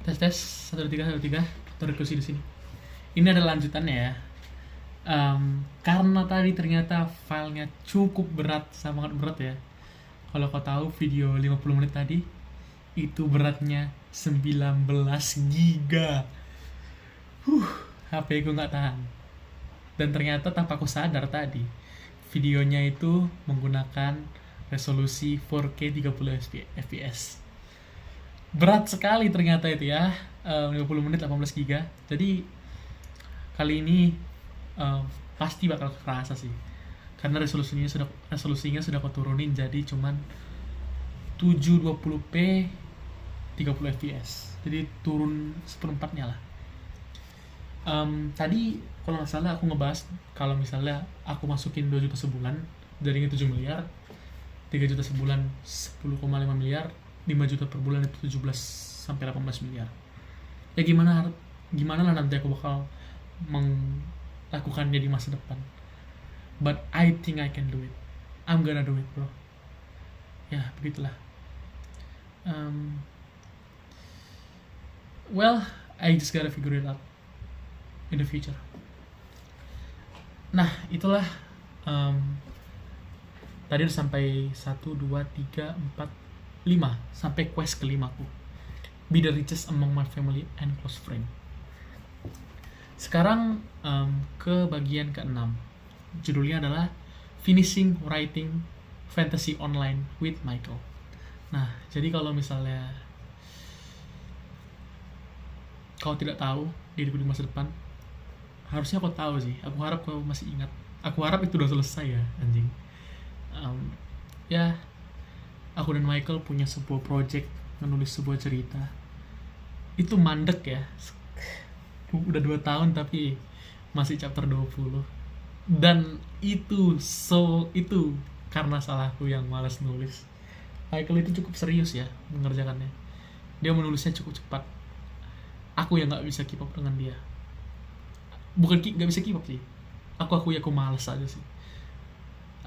Tes tes 1 2 3 1 2 3 terkursi di sini. Ini adalah lanjutannya ya. Karena tadi ternyata filenya cukup berat, sangat berat ya. Kalau kau tahu video 50 menit tadi itu beratnya 19 giga. HP ku nggak tahan. Dan ternyata tanpa aku sadar tadi, videonya itu menggunakan resolusi 4K 30 fps. Berat sekali ternyata itu ya, 50 menit 18 giga. Jadi kali ini pasti bakal kerasa sih. Karena resolusinya sudah aku turunin jadi cuman 720p 30 fps. Jadi turun seperempatnya lah. Tadi kalau nggak salah aku ngebahas kalau misalnya aku masukin 2 juta sebulan, jaringan 7 miliar, 3 juta sebulan 10,5 miliar, 5 juta per bulan itu 17 sampai 18 miliar. Ya gimana lah nanti aku bakal melakukannya di masa depan. But I think I can do it. I'm gonna do it, bro. Ya, begitulah. Well, I just gotta figure it out in the future. Nah, itulah tadi udah sampai 1, 2, 3, 4, 5 sampai quest kelima aku. Be the richest among my family and close friend. Sekarang ke bagian ke-6. Judulnya adalah Finishing Writing Fantasy Online with Michael. Nah, jadi kalau misalnya kau tidak tahu diriku di masa depan, harusnya kau tahu sih. Aku harap kau masih ingat. Aku harap itu udah selesai ya, anjing. Ya, aku dan Michael punya sebuah project menulis sebuah cerita. Itu mandek ya. Udah 2 tahun tapi masih chapter 20. Dan itu karena salahku yang malas nulis. Michael itu cukup serius ya mengerjakannya. Dia menulisnya cukup cepat. Aku yang nggak bisa keep up dengan dia. Bukan nggak bisa keep up sih. Aku malas aja sih.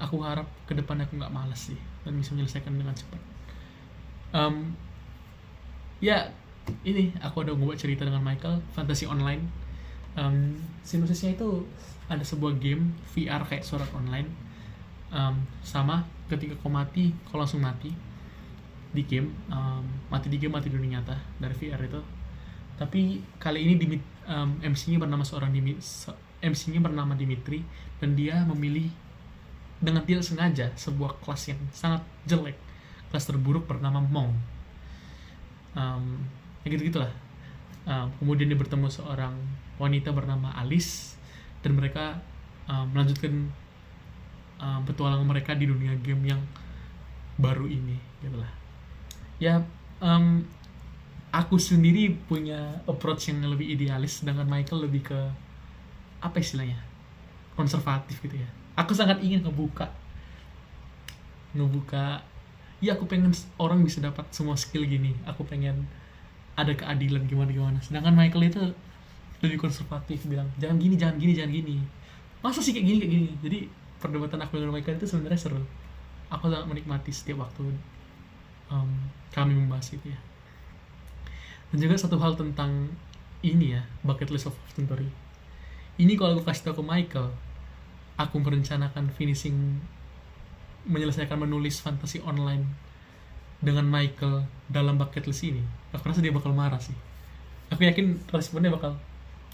Aku harap ke depan aku nggak malas sih dan bisa menyelesaikan dengan cepat. Ya ini aku ada membuat cerita dengan Michael, Fantasy Online. Sinopsisnya itu ada sebuah game VR kayak surat online. Sama ketika kau mati, kau langsung mati di game. Mati di game, mati di dunia nyata dari VR itu. Tapi kali ini MC-nya bernama Dimitri dan dia memilih dengan tidak sengaja sebuah kelas yang sangat jelek, kelas terburuk bernama Monk. Ya gitu-gitulah. Kemudian dia bertemu seorang wanita bernama Alice dan mereka melanjutkan petualangan mereka di dunia game yang baru ini, gitulah. Ya, aku sendiri punya approach yang lebih idealis, sedangkan Michael lebih ke apa istilahnya, konservatif gitu ya. Aku sangat ingin ngebuka. Ya aku pengen orang bisa dapat semua skill gini. Aku pengen ada keadilan gimana. Sedangkan Michael itu lebih konservatif, bilang jangan gini. Masa sih kayak gini. Jadi perdebatan aku dengan Michael itu sebenarnya seru. Aku sangat menikmati setiap waktu kami membahas itu ya. Dan juga satu hal tentang ini ya, bucket list of Tentori. Ini kalau aku kasih tahu ke Michael, aku merencanakan menyelesaikan menulis fantasi online dengan Michael dalam bucket list ini, aku rasa dia bakal marah sih. Aku yakin responnya bakal,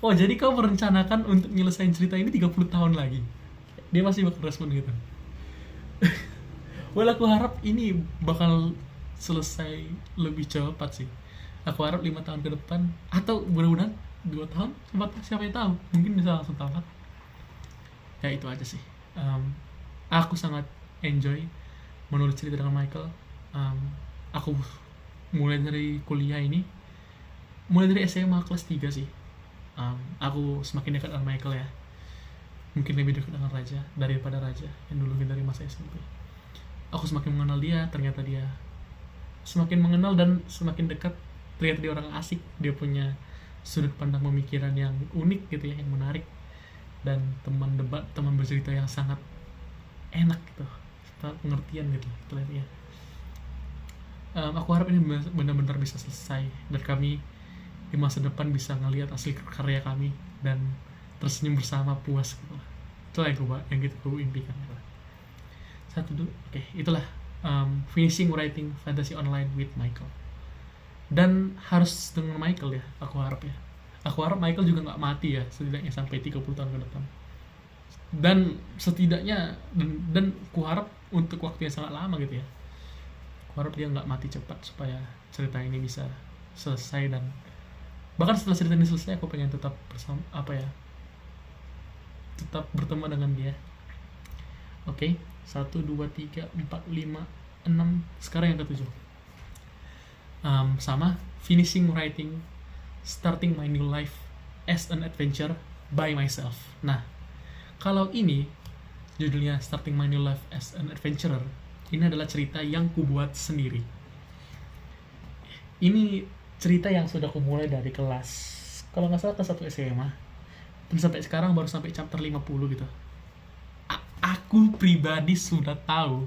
oh jadi kau merencanakan untuk nyelesain cerita ini 30 tahun lagi. Dia masih bakal respon gitu. Well, aku harap ini bakal selesai lebih cepat sih. Aku harap 5 tahun ke depan, atau mudah-mudahan 2 tahun, 4 tahun, siapa yang tahu, mungkin bisa langsung tamat. Ya itu aja sih. Aku sangat enjoy menulis cerita dengan Michael. Aku mulai dari kuliah ini, mulai dari SMA kelas 3 sih. Aku semakin dekat dengan Michael ya. Mungkin lebih dekat dengan Raja daripada Raja yang dulu dari masa SMP. Aku semakin mengenal dia, ternyata dia semakin mengenal dan semakin dekat. Ternyata dia orang asik, dia punya sudut pandang pemikiran yang unik gitu ya, yang menarik, dan teman debat, teman bercerita yang sangat enak gitu, pengertian gitu Aku harap ini benar-benar bisa selesai dan kami di masa depan bisa ngelihat hasil karya kami dan tersenyum bersama puas gitu lah. Itulah yang gitu gue impikan gitu. Satu dulu, oke, itulah finishing writing fantasy online with Michael. Dan harus dengan Michael ya, aku harap Michael juga nggak mati ya, setidaknya sampai 30 tahun ke depan. Dan setidaknya dan ku harap untuk waktu yang sangat lama gitu ya, ku harap dia nggak mati cepat supaya cerita ini bisa selesai. Dan bahkan setelah cerita ini selesai, aku pengen tetap bersama tetap bertemu dengan dia. Oke, 1, 2, 3, 4, 5, 6. Sekarang yang ke-7. Sama, finishing writing, starting my new life as an adventure by myself. Nah, kalau ini judulnya starting my new life as an adventurer, ini adalah cerita yang ku buat sendiri. Ini cerita yang sudah ku mulai dari kelas, kalau nggak salah kelas 1 SMA, dan sampai sekarang baru sampai chapter 50 gitu. Aku pribadi sudah tahu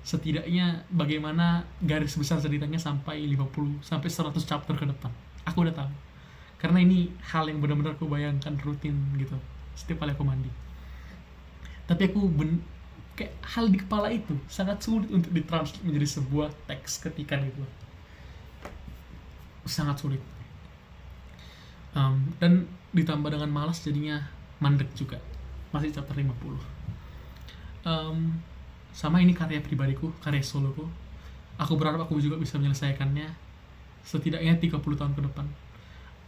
setidaknya bagaimana garis besar ceritanya sampai 50 sampai 100 chapter ke depan. Aku udah tahu. Karena ini hal yang benar-benar aku bayangkan rutin gitu setiap kali aku mandi. Tapi aku kayak hal di kepala itu sangat sulit untuk ditranslate menjadi sebuah teks ketikan gitu. Sangat sulit. Dan ditambah dengan malas jadinya mandek juga. Masih chapter 50. Sama ini karya pribadiku, karya soloku. Aku berharap aku juga bisa menyelesaikannya setidaknya 30 tahun ke depan.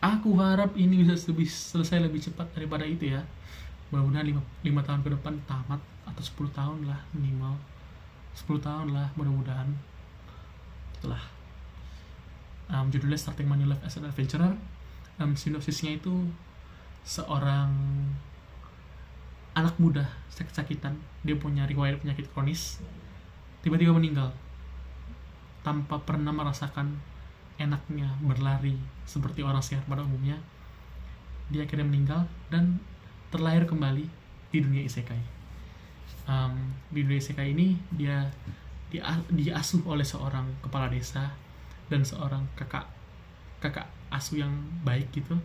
Aku harap ini bisa selesai lebih cepat daripada itu ya. Mudah-mudahan 5 tahun ke depan tamat, atau 10 tahun lah minimal. 10 tahun lah mudah-mudahan. Itulah. Judulnya Starting My New Life as an Adventurer. Sinopsisnya itu seorang anak muda sakit-sakitan, dia punya riwayat penyakit kronis, tiba-tiba meninggal tanpa pernah merasakan enaknya berlari seperti orang sehat pada umumnya. Dia akhirnya meninggal dan terlahir kembali di dunia isekai. Di dunia isekai ini dia diasuh oleh seorang kepala desa dan seorang kakak asuh yang baik gitu.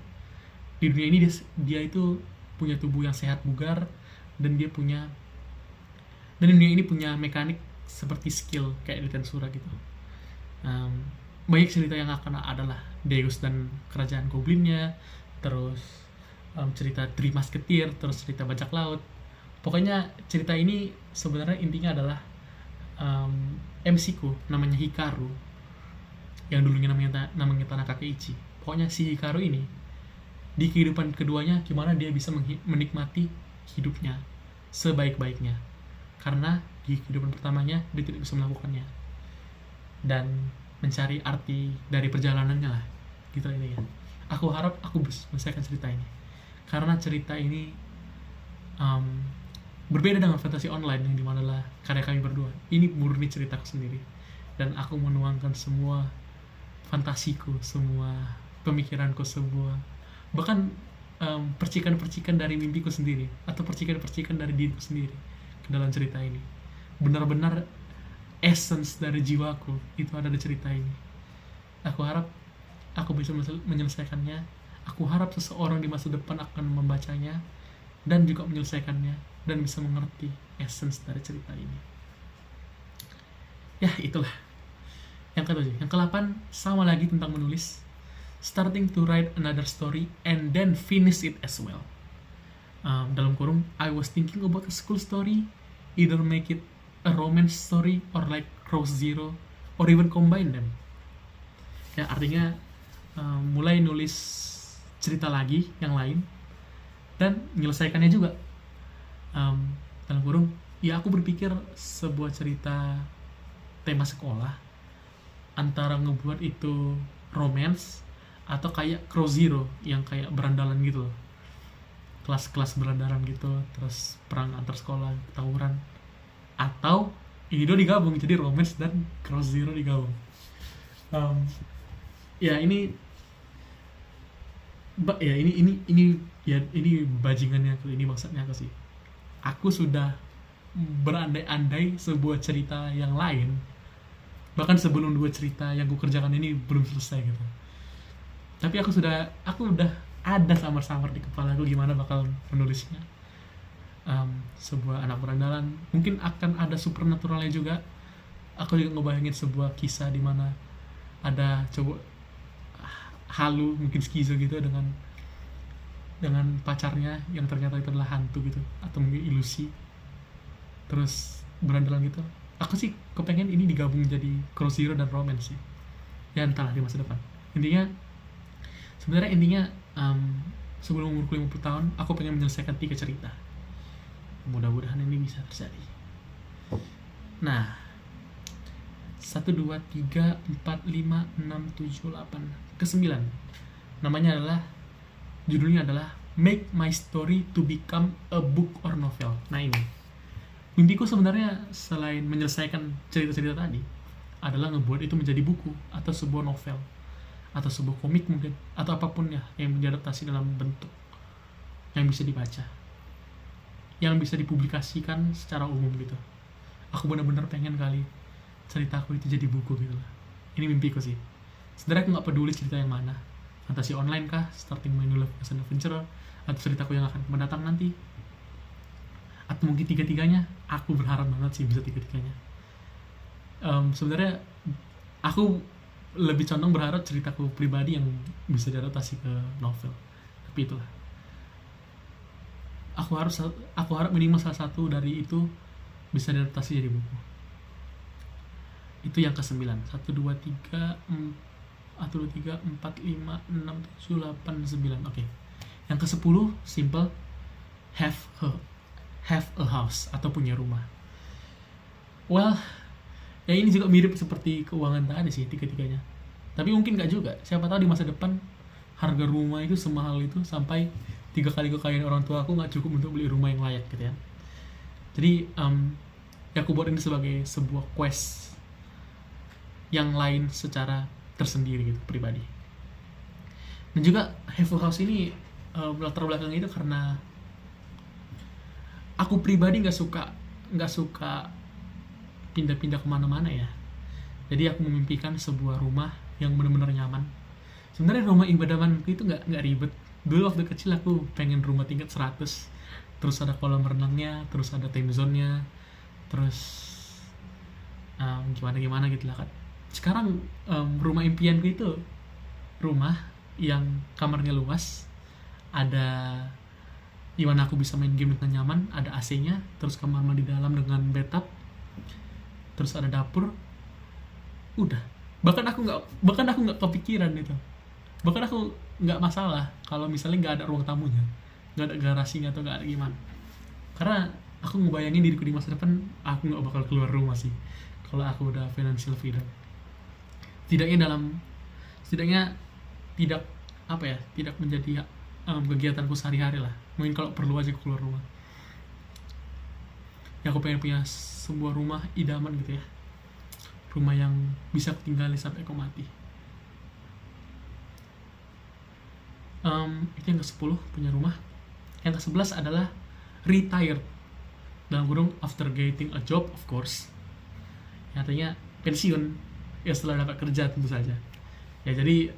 Di dunia ini dia itu punya tubuh yang sehat bugar, dan dunia ini punya mekanik seperti skill kayak di Tensura gitu. Banyak cerita yang akan ada lah, Deus dan kerajaan goblinnya, terus cerita Three Musketeer, terus cerita bajak laut. Pokoknya cerita ini sebenarnya intinya adalah MC ku namanya Hikaru, yang dulunya namanya Tanaka Keiichi. Pokoknya si Hikaru ini di kehidupan keduanya gimana dia bisa menikmati hidupnya sebaik-baiknya, karena di kehidupan pertamanya dia tidak bisa melakukannya, dan mencari arti dari perjalanannya lah gitu ini ya. Aku harap aku bisa menyelesaikan cerita ini, karena cerita ini berbeda dengan fantasi online yang dimana lah karya kami berdua. Ini murni ceritaku sendiri, dan aku menuangkan semua fantasiku, semua pemikiranku, bahkan percikan-percikan dari mimpiku sendiri atau percikan-percikan dari diriku sendiri ke dalam cerita ini. Benar-benar essence dari jiwaku itu ada di cerita ini. Aku harap aku bisa menyelesaikannya. Aku harap seseorang di masa depan akan membacanya dan juga menyelesaikannya dan bisa mengerti essence dari cerita ini. Ya, itulah. Yang ke-7. Yang ke-8 sama lagi tentang menulis. Starting to write another story and then finish it as well. Dalam kurung, I was thinking about a school story, either make it a romance story or like Cross Zero, or even combine them. Ya, artinya mulai nulis cerita lagi yang lain dan menyelesaikannya juga. Dalam kurung, ya aku berpikir sebuah cerita tema sekolah antara ngebuat itu romance atau kayak Cross Zero yang kayak berandalan gitu loh, kelas-kelas berandalan gitu, terus perang antar sekolah, tawuran, atau ini dua digabung jadi romance dan Cross Zero digabung. Ini bajingannya aku, ini maksudnya aku sih. Aku sudah berandai-andai sebuah cerita yang lain bahkan sebelum 2 cerita yang gue kerjakan ini belum selesai gitu. Tapi aku udah ada samar-samar di kepala aku gimana bakal menulisnya. Sebuah anak berandalan, mungkin akan ada supernaturalnya juga. Aku juga ngebayangin sebuah kisah di mana ada cowok halu, mungkin skizo gitu, dengan pacarnya yang ternyata itu adalah hantu gitu, atau mungkin ilusi, terus berandalan gitu. Aku sih kepengen ini digabung jadi cross zero dan romance sih, ya entahlah di masa depan. Sebenarnya intinya, sebelum umurku 50 tahun aku pengen menyelesaikan 3 cerita. Mudah-mudahan ini bisa terjadi. Nah, 1, 2, 3, 4, 5, 6, 7, 8 ke-9 judulnya adalah Make My Story to Become a Book or Novel. Nah, ini mimpiku sebenarnya selain menyelesaikan cerita-cerita tadi adalah ngebuat itu menjadi buku atau sebuah novel atau sebuah komik mungkin, atau apapun ya yang diadaptasi dalam bentuk yang bisa dibaca, yang bisa dipublikasikan secara umum gitu. Aku benar-benar pengen kali ceritaku itu jadi buku gitu lah. Ini mimpiku sih. Sebenarnya aku nggak peduli cerita yang mana, fantasi online kah, starting my new life as an adventurer, atau ceritaku yang akan mendatang nanti, atau mungkin tiga-tiganya. Aku berharap banget sih bisa tiga-tiganya. Sebenarnya aku lebih condong berharap ceritaku pribadi yang bisa diadaptasi ke novel, tapi itulah. Aku harap minimal salah satu dari itu bisa diadaptasi jadi buku. Itu yang ke-9. 1, 2, 3, 4, 5, 6, 7, 8, 9. Oke. Yang ke-10 simple, have a house atau punya rumah. Well, ya ini juga mirip seperti keuangan tadi sih, tiga-tiganya. Tapi mungkin nggak juga. Siapa tahu di masa depan harga rumah itu semahal itu sampai 3 kali kekayaan orang tua aku nggak cukup untuk beli rumah yang layak gitu ya. Jadi ya aku buat ini sebagai sebuah quest yang lain secara tersendiri gitu, pribadi. Dan juga have a house ini latar belakang itu karena aku pribadi nggak suka pindah-pindah kemana-mana ya. Jadi aku memimpikan sebuah rumah yang benar-benar nyaman. Sebenarnya rumah idamanku itu nggak ribet. Dulu waktu kecil aku pengen rumah tingkat 100, terus ada kolam renangnya, terus ada time zone-nya, terus gimana gitu lah kan. Sekarang rumah impianku itu rumah yang kamarnya luas, ada dimana aku bisa main game dengan nyaman, ada AC-nya, terus kamar mandi dalam dengan bathtub, terus ada dapur. Udah. Bahkan aku nggak kepikiran itu. Bahkan aku nggak masalah kalau misalnya nggak ada ruang tamunya, nggak ada garasinya atau nggak ada gimana. Karena aku ngebayangin diriku di masa depan, aku nggak bakal keluar rumah sih kalau aku udah financial freedom. Setidaknya tidak menjadi kegiatanku sehari-hari lah. Mungkin kalau perlu aja aku keluar rumah. Ya aku pengen punya sebuah rumah idaman gitu ya, rumah yang bisa aku tinggali sampai aku mati. Itu yang ke-10, punya rumah. Yang ke-11 adalah retired, dalam kurung after getting a job of course, artinya pensiun ya setelah dapat kerja tentu saja ya. Jadi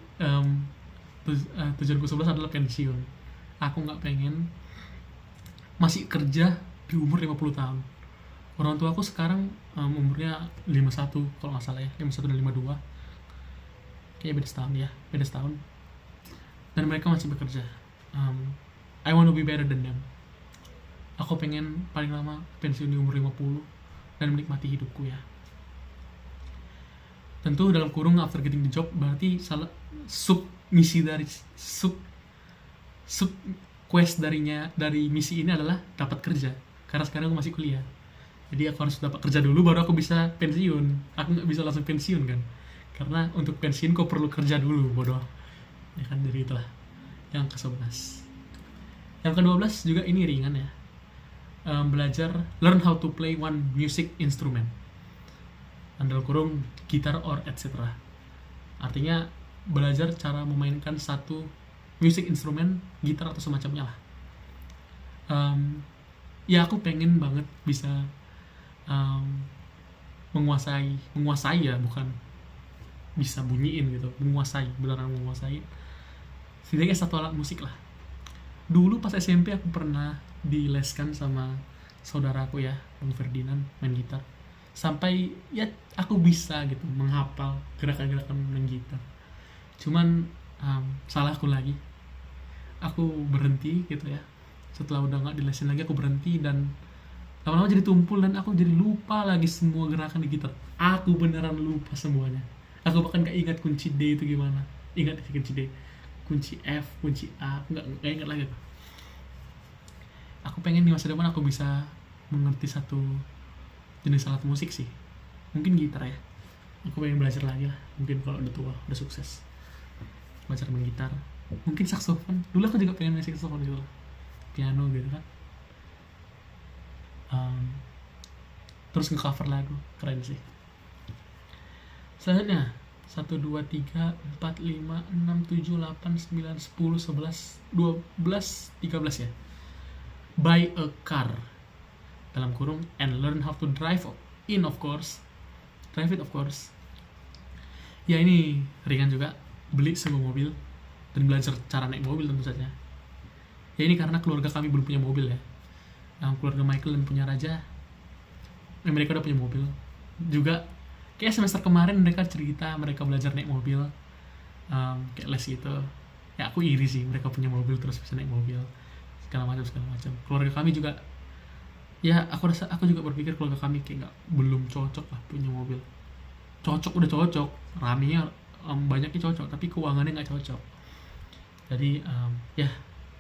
tujuanku 11 adalah pensiun. Aku nggak pengen masih kerja di umur 50 tahun. Orang tua aku sekarang umurnya 51 kalau nggak salah ya, 51 dan 52, kayaknya beda setahun, dan mereka masih bekerja. I want to be better than them. Aku pengen paling lama pensiun di umur 50 dan menikmati hidupku ya. Tentu dalam kurung after getting the job berarti sub quest dari misi ini adalah dapat kerja. Karena sekarang aku masih kuliah, jadi aku harus dapat kerja dulu baru aku bisa pensiun. Aku nggak bisa langsung pensiun kan, karena untuk pensiun kau perlu kerja dulu, bodoh ya kan. Jadi itulah yang ke-11. Yang ke-12 juga ini ringan ya, belajar learn how to play one music instrument, dalam kurung gitar or etc. Artinya belajar cara memainkan satu music instrument, gitar atau semacamnya lah. Ya aku pengen banget bisa menguasai ya, bukan bisa bunyiin gitu, beneran menguasai setidaknya satu alat musik lah. Dulu pas SMP aku pernah dileskan sama saudaraku ya, Bang Ferdinand, main gitar. Sampai ya aku bisa gitu menghafal gerakan-gerakan main gitar. Cuman salahku lagi. Aku berhenti gitu ya. Setelah udah nggak dilesin lagi aku berhenti, dan lama-lama jadi tumpul dan aku jadi lupa lagi semua gerakan di gitar. Aku beneran lupa semuanya. Aku bahkan gak ingat kunci D itu gimana. Ingat kunci D, kunci F, kunci A, aku nggak ingat lagi. Aku pengen di masa depan aku bisa mengerti satu jenis alat musik sih, mungkin gitar ya. Aku pengen belajar lagi lah, mungkin kalau udah tua, udah sukses, belajar main gitar. Mungkin saksofon, dulu aku juga pengen main saksofon gitu lah, piano gitu kan. Terus nge-cover lagu, keren sih. Selanjutnya 1, 2, 3, 4, 5, 6, 7, 8, 9, 10, 11, 12, 13 ya. Buy a car, dalam kurung, and learn how to drive it of course. Ya ini ringan juga, beli sebuah mobil dan belajar cara naik mobil tentu saja. Ya ini karena keluarga kami belum punya mobil ya. Keluarga Michael dan punya Raja, mereka udah punya mobil juga. Kayak semester kemarin mereka cerita mereka belajar naik mobil, kayak les gitu. Ya aku iri sih, mereka punya mobil terus bisa naik mobil segala macam. Keluarga kami juga, ya aku juga berpikir keluarga kami kayak belum cocok lah punya mobil. Udah cocok, ramenya banyaknya cocok, tapi keuangannya nggak cocok. Jadi ya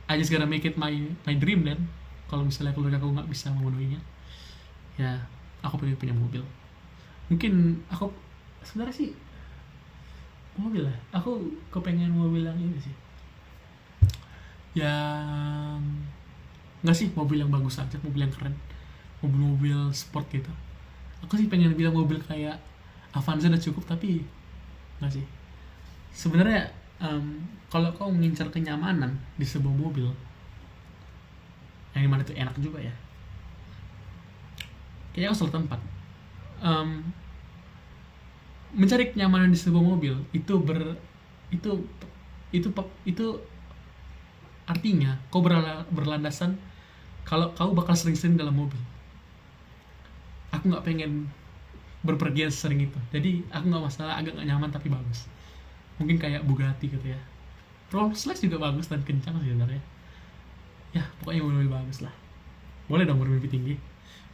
I just gotta make it my dream then. Kalau misalnya keluarga aku nggak bisa memenuhinya, ya aku pengen punya mobil. Mungkin aku sebenarnya sih mobil lah, aku kepengen mobil yang ini sih, yang nggak sih mobil yang bagus aja, mobil yang keren, mobil sport gitu. Aku sih pengen bilang mobil kayak Avanza udah cukup, tapi nggak sih. Sebenarnya kalau kau mengincar kenyamanan di sebuah mobil, yang dimana itu enak juga ya, kayaknya aku salah tempat. Mencari kenyamanan di sebuah mobil itu artinya kau berlandasan kalau kau bakal sering-sering dalam mobil. Aku nggak pengen berpergian sering itu, jadi aku nggak masalah agak nggak nyaman tapi bagus. Mungkin kayak Bugatti gitu ya, Rolls-Royce juga bagus dan kencang sih sebenarnya. Ya pokoknya mobil bagus lah. Boleh dong bermimpi tinggi,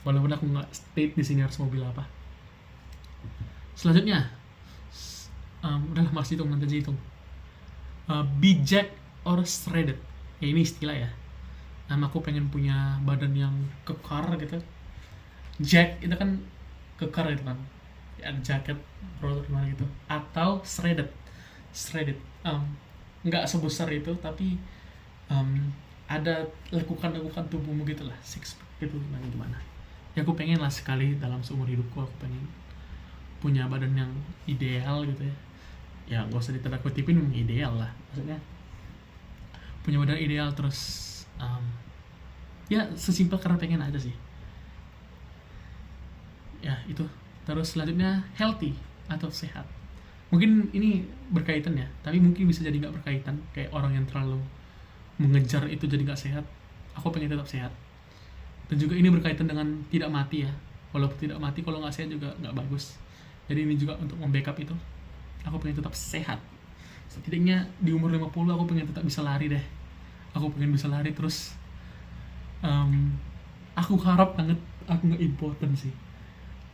walaupun aku nggak state di sini harus mobil apa. Selanjutnya udahlah mas hitung, nanti aja hitung. Be jacked or shredded, ya ini istilah ya. Aku pengen punya badan yang kekar gitu. Jack itu kan kekar gitu kan, ya jaket roller gimana gitu. Atau shredded nggak sebesar itu, tapi ada lekukan tubuhmu gitu lah, six pack gitu gimana. Ya aku pengen lah sekali dalam seumur hidupku, aku pengen punya badan yang ideal gitu ya. Ya gak usah ditanda kutipin, ideal lah maksudnya, punya badan ideal. Terus ya sesimpel karena pengen aja sih ya itu. Terus selanjutnya healthy atau sehat. Mungkin ini berkaitan ya, tapi mungkin bisa jadi gak berkaitan. Kayak orang yang terlalu mengejar itu jadi gak sehat. Aku pengen tetap sehat. Dan juga ini berkaitan dengan tidak mati ya. Walaupun tidak mati, kalau gak sehat juga gak bagus. Jadi ini juga untuk membackup itu. Aku pengen tetap sehat. Setidaknya di umur 50 aku pengen tetap bisa lari deh. Aku pengen bisa lari terus. Aku harap banget aku gak impoten sih.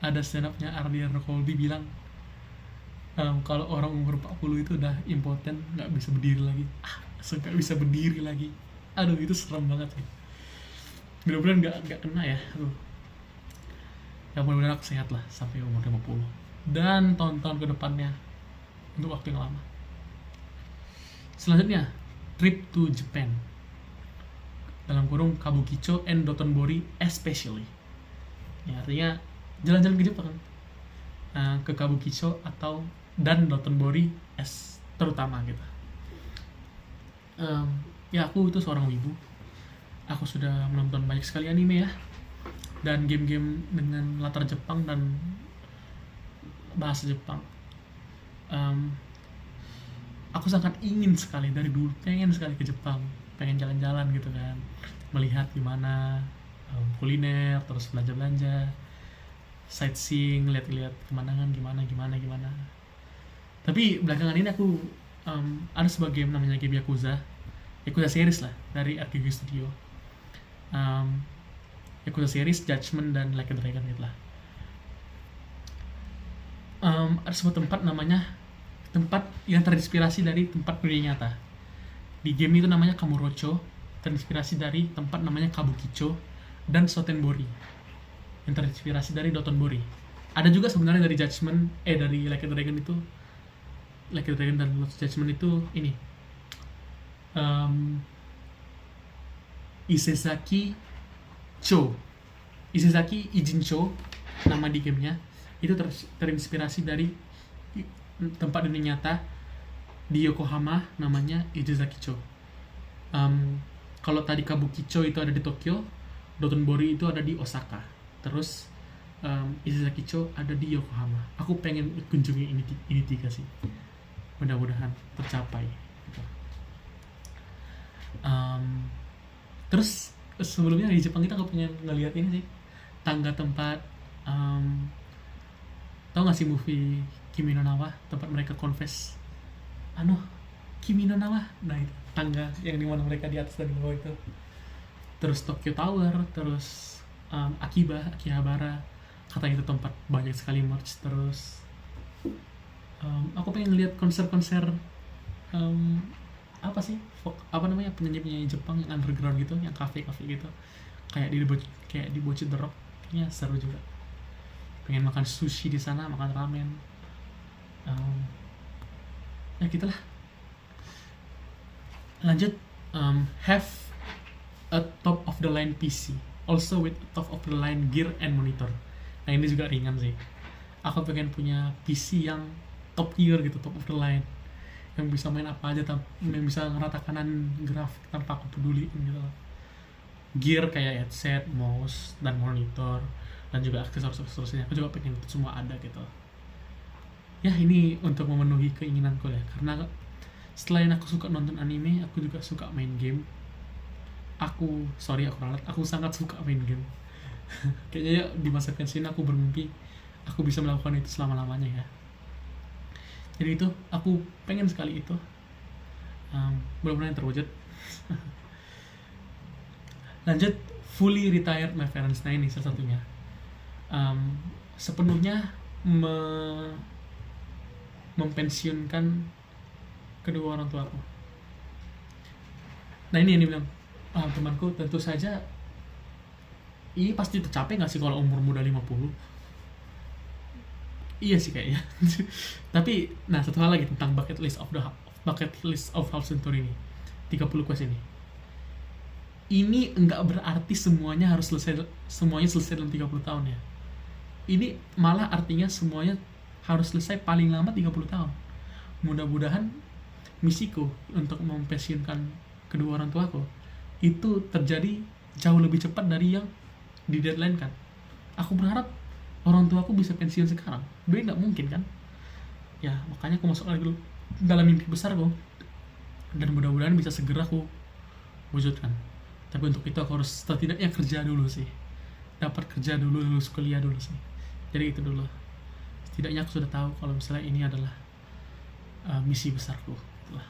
Ada stand up-nya Ardian Colby bilang, kalau orang umur 40 itu udah impoten, gak bisa berdiri lagi. Gak bisa berdiri lagi. Aduh itu serem banget sih. Mudah-mudahan gak kena ya. Ya mudah-mudahan aku sehat lah sampai umur 50 dan tahun-tahun kedepannya untuk waktu yang lama. Selanjutnya, trip to Japan, dalam kurung Kabukicho and Dotonbori especially. Ya, artinya jalan-jalan ke Jepang, ke Kabukicho dan Dotonbori terutama gitu. Ya aku itu seorang wibu. Aku sudah menonton banyak sekali anime ya, dan game-game dengan latar Jepang dan bahasa Jepang. aku sangat ingin sekali dari dulu, pengen sekali ke Jepang, pengen jalan-jalan gitu kan, melihat gimana kuliner, terus belanja-belanja, sightseeing, lihat-lihat pemandangan gimana. Tapi belakangan ini aku ada sebuah game namanya game Yakuza series lah dari RGG Studio. Yakuza series, Judgment, dan Like a Dragon gitu lah. Ada sebuah tempat yang terinspirasi dari tempat dunia nyata. Di game itu namanya Kamurocho, terinspirasi dari tempat namanya Kabukicho dan Sotenbori, yang terinspirasi dari Dotonbori. Ada juga sebenarnya dari dari Like a Dragon itu, Like a Dragon dan Lost Judgment itu ini Isezaki Ijincho, nama di gamenya itu terinspirasi dari tempat dunia nyata di Yokohama, namanya Ichizakicho. Kalau tadi Kabukicho itu ada di Tokyo, Dotonbori itu ada di Osaka, terus Ichizakicho ada di Yokohama. Aku pengen kunjungi ini tiga sih, mudah-mudahan tercapai gitu. Terus sebelumnya di Jepang kita aku pengen ngeliat ini sih, tangga tempat tau gak sih movie Kimi no Na wa, tempat mereka confess Kimi no Na wa, nah itu tangga yang dimana mereka di atas dan di bawah itu. Terus Tokyo Tower, terus Akihabara, katanya itu tempat banyak sekali merch. Terus aku pengen lihat konser-konser penyanyi Jepang yang underground gitu, yang kafe-kafe gitu, kayak di Bocil The Rock, kayaknya seru juga. Pengen makan sushi di sana, makan ramen, ya gitulah. Lanjut, have a top of the line PC, also with top of the line gear and monitor. Nah ini juga ringan sih. Aku pengen punya PC yang top gear gitu, top of the line, yang bisa main apa aja, yang bisa ngerata kanan grafik tanpa aku peduli gitu. Gear kayak headset, mouse, dan monitor, dan juga aksesoris-aksesorisnya aku juga pengen itu semua ada gitu. Ya ini untuk memenuhi keinginanku ya, karena selain aku suka nonton anime, aku juga suka main game. Aku sangat suka main game. Kayaknya di masa pensiun aku bermimpi aku bisa melakukan itu selama-lamanya ya. Jadi itu aku pengen sekali itu, mudah-mudahan terwujud. Lanjut, fully retired my parents. Nah ini salah satunya, sepenuhnya mempensiunkan kedua orang tuaku. Nah ini yang dibilang temanku, tentu saja ini pasti tercapai gak sih kalau umur muda 50? Iya sih kayaknya. Tapi nah satu hal lagi tentang bucket list of Half Century ini, 30 quest ini enggak berarti semuanya selesai dalam 30 tahun ya. Ini malah artinya semuanya harus selesai paling lama 30 tahun. Mudah-mudahan misiku untuk mempensiunkan kedua orang tuaku itu terjadi jauh lebih cepat dari yang di deadline kan. Aku berharap orang tuaku bisa pensiun sekarang. Doi nggak mungkin kan. Ya makanya aku masuk lagi dulu dalam mimpi besarku, dan mudah-mudahan bisa segera aku wujudkan. Tapi untuk itu aku harus setidaknya kerja dulu sih, dapat kerja dulu, lulus kuliah dulu sih. Jadi itu dulu, setidaknya aku sudah tahu kalau misalnya ini adalah misi besarku itulah.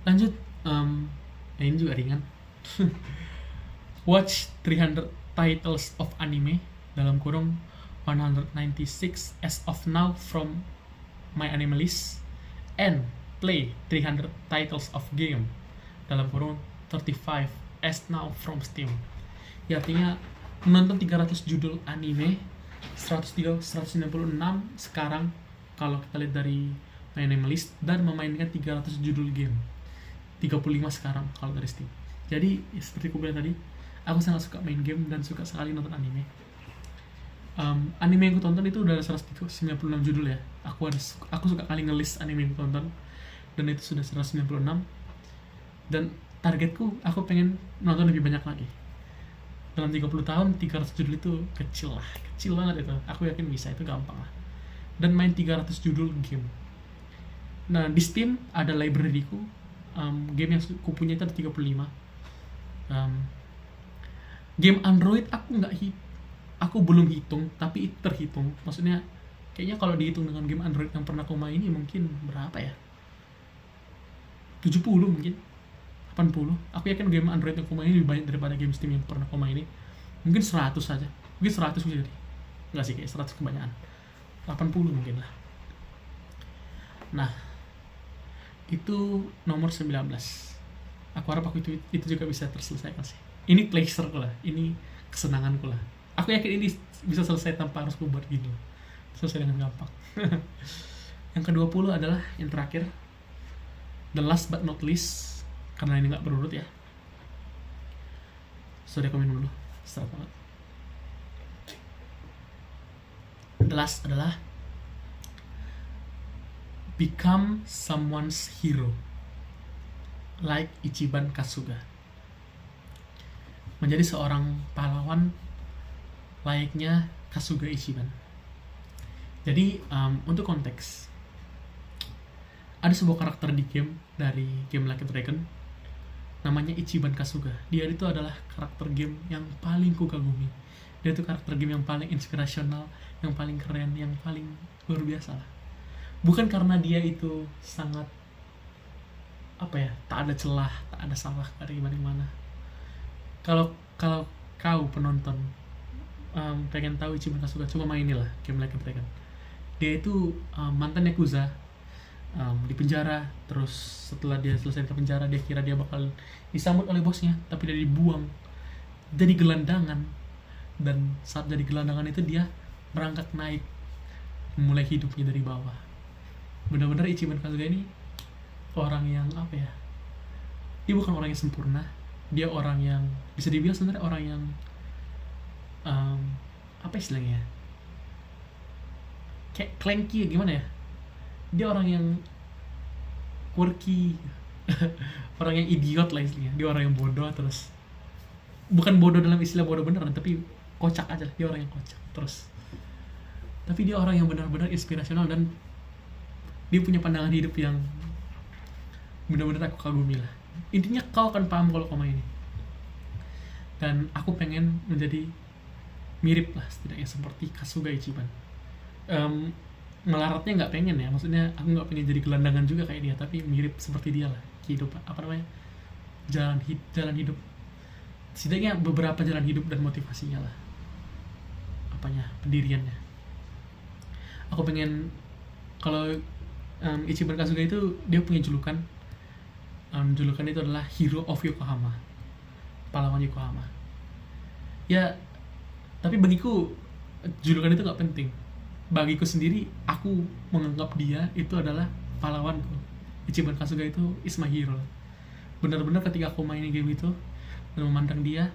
Lanjut, ini juga ringan. Watch 300 titles of anime dalam kurung 196 as of now from my anime list, and play 300 titles of game dalam kurung 35 as now from Steam. Ya artinya menonton 300 judul anime, 196 sekarang kalau kita lihat dari my anime list, dan memainkan 300 judul game, 35 sekarang kalau dari Steam. Jadi seperti aku bilang tadi, aku sangat suka main game dan suka sekali nonton anime. Anime yang aku tonton itu udah 196 judul ya. Aku suka kali nge-list anime yang aku tonton, dan itu sudah 196. Dan targetku, aku pengen nonton lebih banyak lagi. Dalam 30 tahun, 300 judul itu kecil banget itu. Aku yakin bisa, itu gampang lah. Dan main 300 judul game. Nah, di Steam ada library-ku. Game yang ku punya itu ada 35. Game Android aku belum hitung, tapi itu terhitung. Maksudnya kayaknya kalau dihitung dengan game Android yang pernah aku maini mungkin berapa ya? 70 mungkin. 80. Aku yakin game Android yang aku maini lebih banyak daripada game Steam yang pernah aku maini. Mungkin 100 saja. Mungkin 100 bisa jadi. Enggak sih, kayak 100 kebanyakan. 80 mungkin lah. Nah, itu nomor 19. Aku harap aku itu juga bisa terselesaikan sih. Ini pleasure lah, ini kesenanganku lah. Aku yakin ini bisa selesai tanpa harus buat gitu. Selesai dengan gampang. Yang ke-20 adalah yang terakhir, the last but not least, karena ini nggak berurut ya. Sorry, aku minum dulu. Serat banget. The last adalah become someone's hero, like Ichiban Kasuga. Menjadi seorang pahlawan layaknya Kasuga Ichiban. Jadi untuk konteks, ada sebuah karakter di game dari game Like a Dragon, namanya Ichiban Kasuga. Dia itu adalah karakter game yang paling kukagumi. Dia itu karakter game yang paling inspirasional, yang paling keren, yang paling luar biasa lah. Bukan karena dia itu sangat tak ada celah, tak ada salah dari mana-mana. Kalau kau penonton pengen tahu Ichiban Kasuga, coba mainilah game Like a Dragon. Dia itu mantan Yakuza, di penjara. Terus setelah dia selesai ke penjara, dia kira dia bakal disambut oleh bosnya, tapi dia dibuang jadi gelandangan. Dan saat jadi gelandangan itu dia merangkak naik, memulai hidupnya dari bawah. Benar-benar Ichiban Kasuga ini orang yang dia bukan orang yang sempurna. Dia orang yang bisa dibilang sebenarnya orang yang istilahnya, kayak clanky, gimana ya, dia orang yang quirky. Orang yang idiot lah istilahnya. Dia orang yang bodoh, terus bukan bodoh dalam istilah bodoh beneran, tapi kocak aja lah. Dia orang yang kocak terus, tapi dia orang yang benar-benar inspirasional, dan dia punya pandangan hidup yang benar-benar aku kagumi lah. Intinya kau akan paham kalau kau main ini. Dan aku pengen menjadi mirip lah setidaknya seperti Kasuga Ichiban. Melaratnya nggak pengen ya, maksudnya aku nggak pengen jadi gelandangan juga kayak dia, tapi mirip seperti dia lah kehidupan, jalan hidup, setidaknya beberapa jalan hidup dan motivasinya lah, pendiriannya. Aku pengen kalau Ichiban Kasuga itu dia punya julukan. Julukan itu adalah Hero of Yokohama, pahlawan Yokohama ya. Tapi bagiku julukan itu gak penting. Bagiku sendiri, aku menganggap dia itu adalah pahlawanku. Ichiban Kasuga itu is my hero. Benar-benar ketika aku mainin game itu dan memandang dia,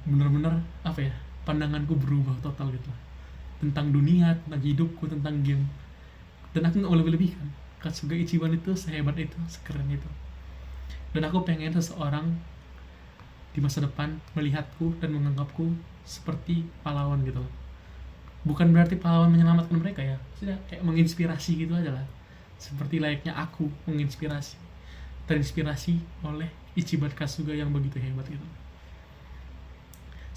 benar-benar pandanganku berubah total gitu tentang dunia, tentang hidupku, tentang game. Dan aku gak lebih-lebihkan. Kasuga Ichiban itu sehebat itu, sekeren itu. Dan aku pengen seseorang di masa depan melihatku dan menganggapku seperti pahlawan gitu. Bukan berarti pahlawan menyelamatkan mereka ya, maksudnya kayak menginspirasi gitu aja lah. Seperti layaknya aku terinspirasi oleh Ichiban Kasuga yang begitu hebat gitu.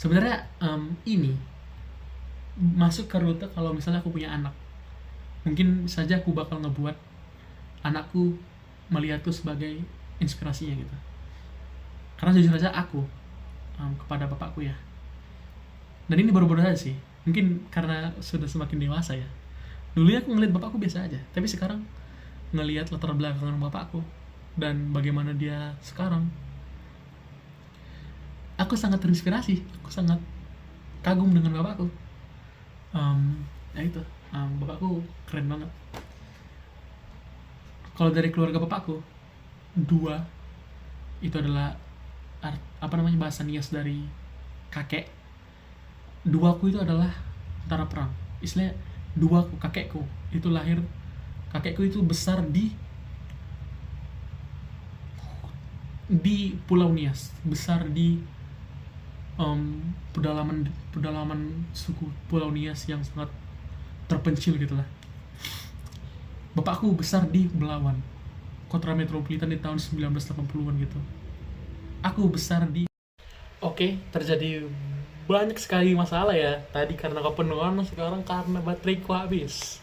Sebenarnya ini masuk ke rute kalau misalnya aku punya anak. Mungkin saja aku bakal ngebuat anakku melihatku sebagai inspirasinya gitu. Karena jujur aja aku kepada bapakku ya, dan ini baru-baru aja sih, mungkin karena sudah semakin dewasa ya. Dulunya aku ngeliat bapakku biasa aja, tapi sekarang ngelihat latar belakang bapakku dan bagaimana dia sekarang, aku sangat terinspirasi, aku sangat kagum dengan bapakku. Bapakku keren banget. Kalau dari keluarga bapakku, 2 itu adalah bahasa nias dari kakek. 2 ku itu adalah tentara perang. Istilahnya 2 kakekku itu lahir, kakekku itu besar di Pulau Nias, besar di pedalaman suku Pulau Nias yang sangat terpencil gitulah. Bapakku besar di Belawan, kota metropolitan di tahun 1980-an gitu. Aku besar di... Oke, terjadi banyak sekali masalah ya. Tadi karena kepenuhan, sekarang karena bateraiku habis.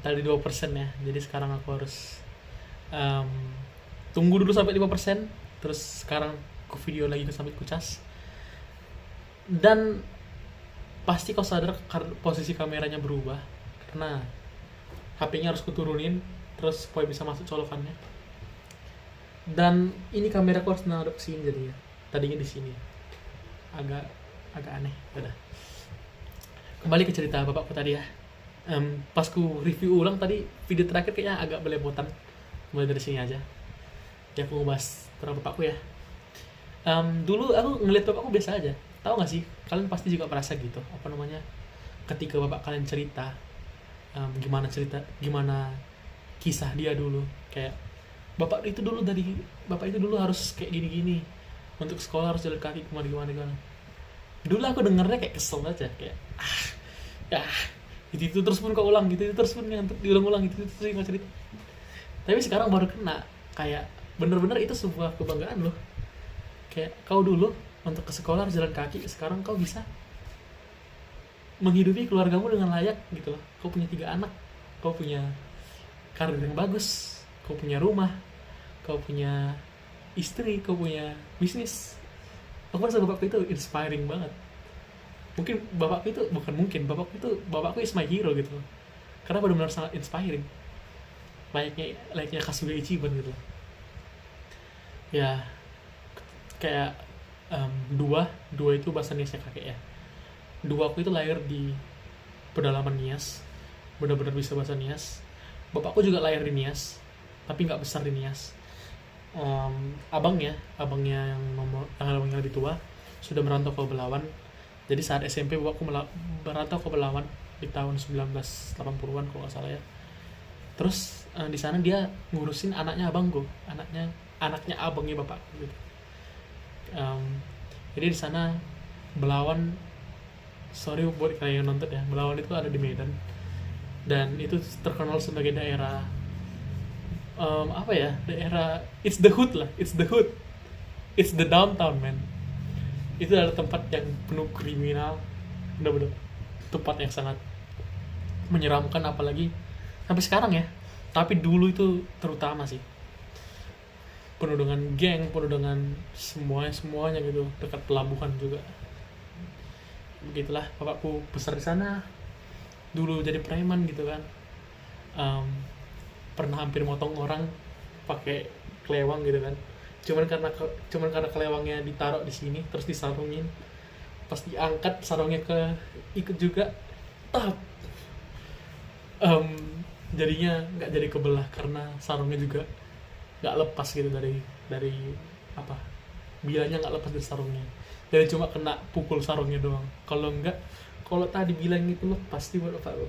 Tadi 2% ya. Jadi sekarang aku harus em, tunggu dulu sampai 5%. Terus sekarang aku video lagi sampai kucas. Dan pasti kau sadar posisi kameranya berubah karena HP-nya harus kuturunin terus supaya bisa masuk colokannya. Dan ini kamera aku harus ngadep sini jadi ya. Tadinya di sini. Agak aneh. Udah. Kembali ke cerita bapakku tadi ya. Pas ku review ulang tadi video terakhir kayaknya agak belepotan. Mulai dari sini aja. Ya aku ngebahas tentang bapakku ya. Dulu aku ngeliat bapakku biasa aja. Tahu nggak sih? Kalian pasti juga merasa gitu. Apa namanya? Ketika bapak kalian cerita, gimana kisah dia dulu. Kayak bapak itu dulu harus kayak gini-gini. Untuk sekolah harus jalan kaki kemana-gimana. Dulu aku dengernya kayak kesel aja, kayak ya itu terus pun kau ulang gitu, itu terus pun yang diulang-ulang gitu terus nggak cerita. Tapi sekarang baru kena, kayak bener-bener itu sebuah kebanggaan loh. Kayak kau dulu untuk ke sekolah harus jalan kaki, sekarang kau bisa menghidupi keluargamu dengan layak gitu loh. Kau punya 3 anak, kau punya karir yang bagus, kau punya rumah, kau punya istri, kau punya bisnis. Aku merasa bapakku itu inspiring banget. Bapakku is my hero gitu loh. Karena benar-benar sangat inspiring. Layaknya Kasuga Ichiban gitu loh. Ya, kayak dua itu bahasa Niasnya kakek ya. Aku itu lahir di pedalaman Nias, benar-benar bisa bahasa Nias. Bapakku juga lahir di Nias, tapi nggak besar di Nias. Abangnya yang lebih tua sudah merantau ke Belawan. Jadi saat SMP bapakku merantau ke Belawan di tahun 1980-an kalau nggak salah ya. Terus di sana dia ngurusin anaknya abangku, anaknya abangnya bapakku gitu. Jadi di sana Belawan, sorry buat kalian yang nonton ya, Belawan itu ada di Medan dan itu terkenal sebagai daerah daerah it's the hood, it's the downtown man. Itu adalah tempat yang penuh kriminal, benar-benar tempat yang sangat menyeramkan, apalagi sampai sekarang ya, tapi dulu itu terutama sih penuh dengan geng, penuh dengan semuanya gitu, dekat pelabuhan juga. Begitulah bapakku besar di sana, dulu jadi preman gitu kan. Pernah hampir motong orang pakai kelewang gitu kan, cuman karena kelewangnya ditaruh di sini terus disarungin, pas diangkat sarungnya ikut juga tap, jadinya nggak jadi kebelah karena sarungnya juga nggak lepas gitu dari bilanya nggak lepas dari sarungnya, jadi cuma kena pukul sarungnya doang. Kalau tadi bilang itu lepas pasti buat bapak lo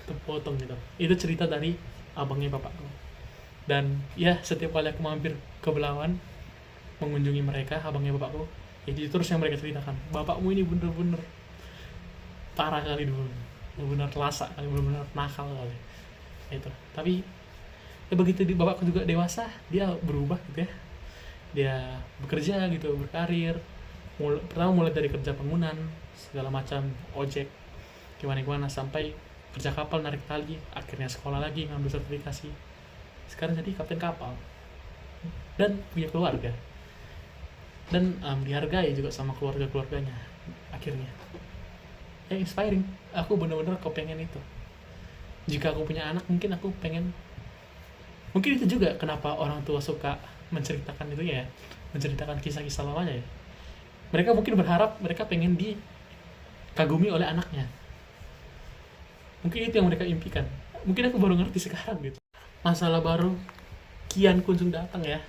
terpotong gitu. Itu cerita dari abangnya bapakku. Dan ya setiap kali aku mampir ke Belawan mengunjungi mereka, abangnya bapakku, itu terus yang mereka ceritakan, bapakmu ini bener-bener parah kali dulu, bener-bener lasak kali, bener-bener nakal kali itu. Tapi ya begitu bapakku juga dewasa, dia berubah gitu ya, dia bekerja gitu, berkarir. Pertama mulai dari kerja bangunan segala macam, ojek gimana sampai kerja kapal, narik tali, akhirnya sekolah lagi, ngambil sertifikasi, sekarang jadi kapten kapal dan punya keluarga dan dihargai juga sama keluarganya akhirnya. Inspiring. Aku benar-benar kepengen itu. Jika aku punya anak, mungkin itu juga kenapa orang tua suka menceritakan itu ya, menceritakan kisah-kisah lamanya ya. Mereka mungkin berharap, mereka pengen dikagumi oleh anaknya. Mungkin itu yang mereka impikan. Mungkin aku baru ngerti sekarang gitu. Masalah baru kian kunjung datang ya.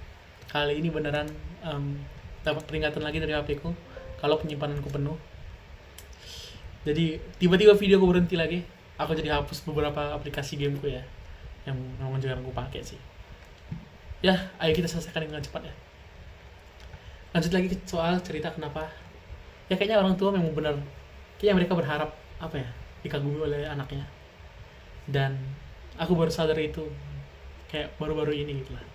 Kali ini beneran dapat peringatan lagi dari HP ku kalau penyimpananku penuh. Jadi tiba-tiba video aku berhenti lagi. Aku jadi hapus beberapa aplikasi gameku ya, yang memang jarang aku pakai sih. Ya, ayo kita selesaikan dengan cepat ya. Lanjut lagi soal cerita kenapa. Ya kayaknya orang tua memang benar, kayaknya mereka berharap dikagumi oleh anaknya. Dan Aku baru sadar itu kayak baru-baru ini gitu lah.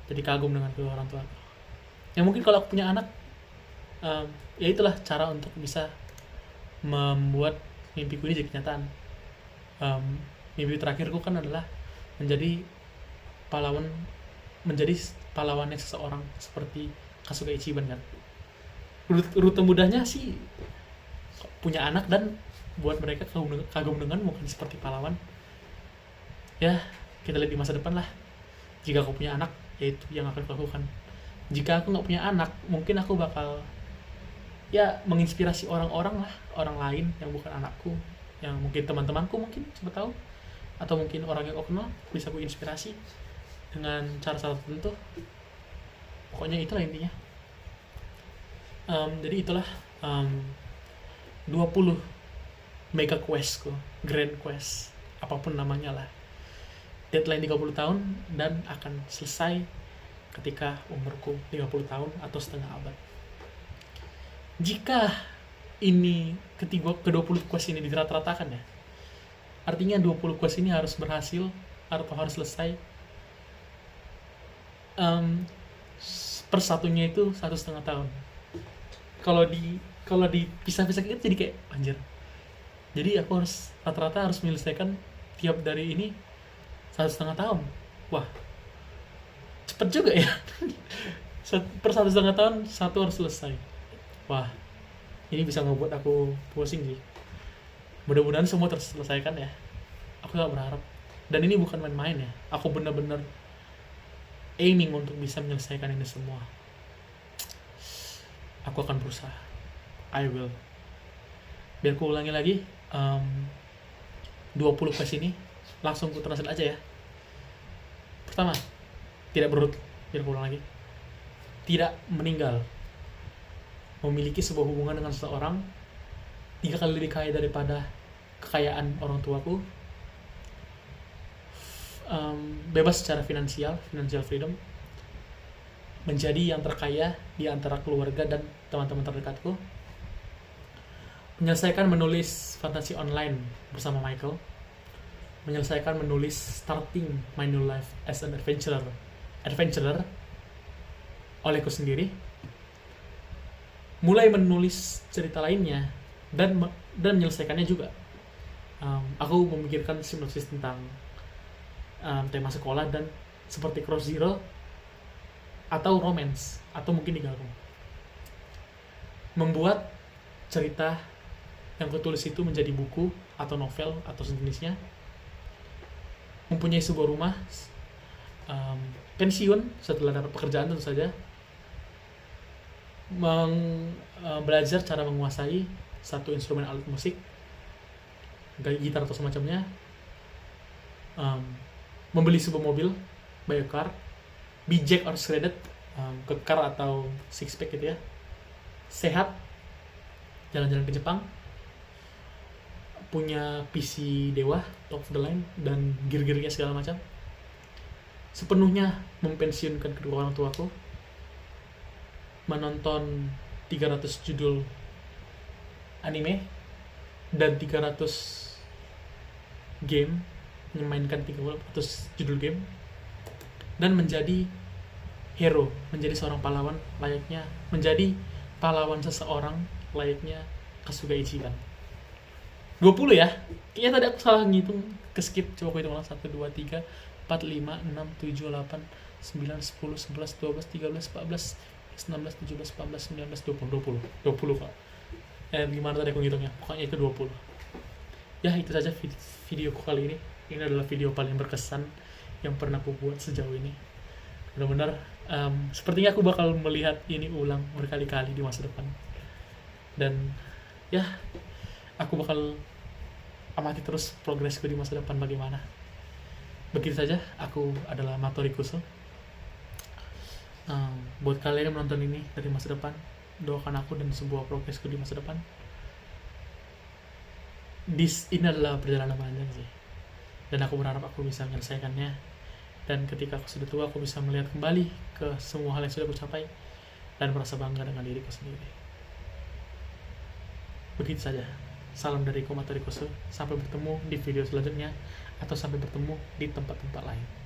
Jadi kagum dengan kedua orang tua aku. Ya mungkin kalau aku punya anak, ya itulah cara untuk bisa membuat mimpiku ini jadi kenyataan. Mimpi terakhirku kan adalah menjadi pahlawan, menjadi pahlawannya seseorang seperti Kasuga Ichiban kan. Rute mudahnya sih punya anak dan buat mereka kagum dengan mungkin seperti pahlawan. Ya kita lihat di masa depan lah. Jika aku punya anak, ya itu yang akan aku lakukan. Jika aku nggak punya anak, mungkin aku bakal ya menginspirasi orang-orang lah, orang lain yang bukan anakku, yang mungkin teman-temanku mungkin, siapa tahu, atau mungkin orang yang aku kenal bisa aku inspirasi dengan cara-cara tertentu. Pokoknya itulah intinya. Jadi itulah 20 mega questku, grand quest, apapun namanya lah. Deadline 30 tahun dan akan selesai ketika umurku 50 tahun atau setengah abad. Jika ini ke-20 quest ini dirata-ratakan ya, artinya 20 quest ini harus berhasil atau harus selesai persatunya itu 1,5 tahun. Kalau dipisah-pisah gitu jadi kayak anjir. Jadi aku harus rata-rata harus menyelesaikan tiap dari ini 1,5 tahun. Wah, cepet juga ya. Per 1,5 tahun satu harus selesai. Wah, ini bisa ngebuat aku pusing sih. Mudah-mudahan semua terselesaikan ya. Aku gak berharap. Dan ini bukan main-main ya. Aku benar-benar aiming untuk bisa menyelesaikan ini semua. Aku akan berusaha. I will. Biar aku ulangi lagi, 20 quest ini langsung ku translate aja ya. Pertama, tidak berut. Biar aku ulang lagi. Tidak meninggal. Memiliki sebuah hubungan dengan seseorang 3 kali lebih kaya daripada kekayaan orang tuaku. Bebas secara financial freedom. Menjadi yang terkaya di antara keluarga dan teman-teman terdekatku. Menyelesaikan menulis fantasi online bersama Michael. Menyelesaikan menulis starting my new life as an adventurer olehku sendiri. Mulai menulis cerita lainnya dan menyelesaikannya juga. Aku memikirkan sinopsis tentang tema sekolah dan seperti Cross Zero atau romance atau mungkin digabung. Membuat cerita yang kutulis itu menjadi buku atau novel atau sejenisnya. Mempunyai sebuah rumah, pensiun setelah dapat pekerjaan tentu saja. Belajar cara menguasai satu instrumen alat musik, gitar atau semacamnya. Membeli sebuah mobil, buy a car, be jacked or shredded, kekar atau six pack gitu ya. Sehat, jalan-jalan ke Jepang, punya PC dewa, top of the line, dan gear-gearnya segala macam. Sepenuhnya mempensiunkan kedua orang tuaku. Menonton 300 judul anime dan 300 game, memainkan 300 judul game, dan menjadi hero, menjadi seorang pahlawan layaknya, menjadi pahlawan seseorang layaknya Kasuga Ichiban. 20 ya? Kayaknya tadi aku salah ngitung, ke skip, coba aku hitung ulang. 1, 2, 3, 4, 5, 6, 7, 8, 9, 10, 11, 12, 13, 14, 16, 17, 18, 19, 20 kok. Gimana tadi aku ngitungnya? Pokoknya itu 20. Ya, itu saja videoku kali ini. Ini adalah video paling berkesan yang pernah aku buat sejauh ini. Benar-benar sepertinya aku bakal melihat ini ulang berkali-kali di masa depan. Dan ya, aku bakal amati terus progresku di masa depan bagaimana. Begitu saja, aku adalah Matori Kuso. Buat kalian yang menonton ini dari masa depan, doakan aku dan sebuah progresku di masa depan. Ini adalah perjalanan panjang sih, dan aku berharap aku bisa menyelesaikannya. Dan ketika aku sudah tua, aku bisa melihat kembali ke semua hal yang sudah aku capai dan merasa bangga dengan diriku sendiri. Begitu saja. Salam dari Matori Kuso. Sampai bertemu di video selanjutnya. atau sampai bertemu di tempat-tempat lain.